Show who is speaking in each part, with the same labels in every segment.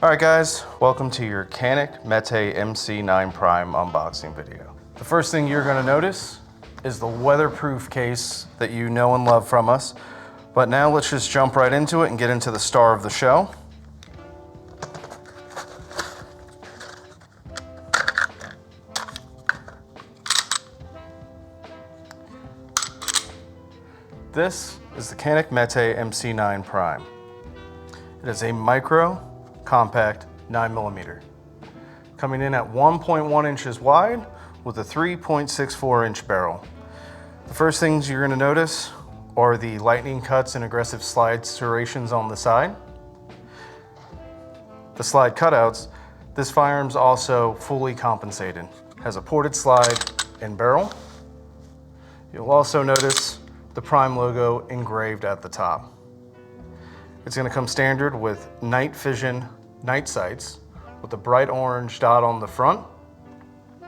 Speaker 1: Alright guys, welcome to your Canik METE MC9 Prime unboxing video. The first thing you're going to notice is the weatherproof case that you know and love from us. But now let's just jump right into it and get into the star of the show. This is the Canik METE MC9 Prime. It is a micro, compact 9mm, coming in at 1.1 inches wide with a 3.64 inch barrel. The first things you're going to notice are the lightning cuts and aggressive slide serrations on the side. The slide cutouts, this firearm's also fully compensated. Has a ported slide and barrel. You'll also notice the Prime logo engraved at the top. It's going to come standard with night vision night sights with a bright orange dot on the front.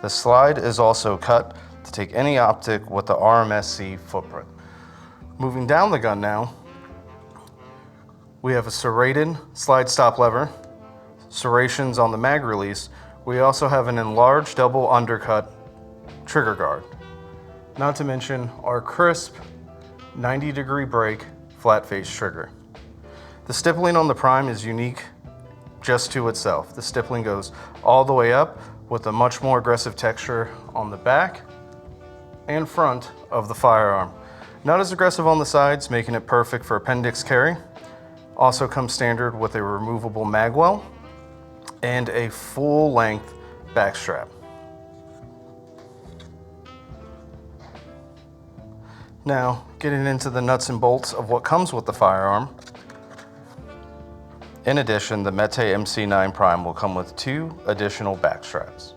Speaker 1: The slide is also cut to take any optic with the RMSC footprint. Moving down the gun now, we have a serrated slide stop lever, serrations on the mag release. We also have an enlarged double undercut trigger guard. Not to mention our crisp 90-degree break flat face trigger. The stippling on the Prime is unique just to itself. The stippling goes all the way up with a much more aggressive texture on the back and front of the firearm. Not as aggressive on the sides, making it perfect for appendix carry. Also comes standard with a removable mag well and a full-length back strap. Now, getting into the nuts and bolts of what comes with the firearm. In addition, the METE MC9 Prime will come with 2 additional back straps.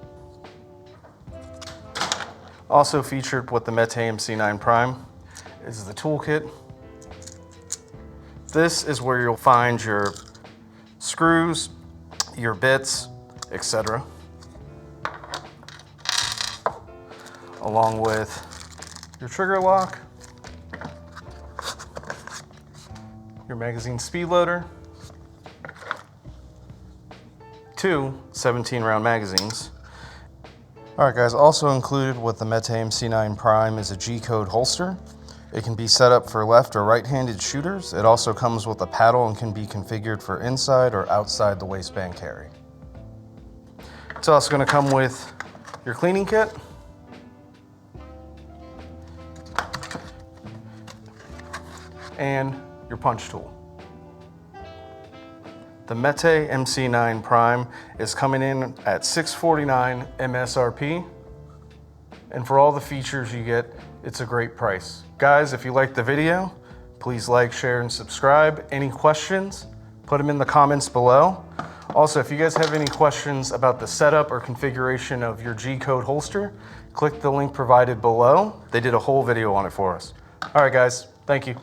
Speaker 1: Also featured with the METE MC9 Prime is the toolkit. This is where you'll find your screws, your bits, etc. Along with your trigger lock, your magazine speed loader, 2 17-round magazines. Alright guys, also included with the METE MC9 Prime is a G-code holster. It can be set up for left or right-handed shooters. It also comes with a paddle and can be configured for inside or outside the waistband carry. It's also going to come with your cleaning kit, and your punch tool. The METE MC9 Prime is coming in at $649 MSRP, and for all the features you get, it's a great price. Guys, if you liked the video, please like, share, and subscribe. Any questions, put them in the comments below. Also, if you guys have any questions about the setup or configuration of your G-code holster, click the link provided below. They did a whole video on it for us. All right, guys, thank you.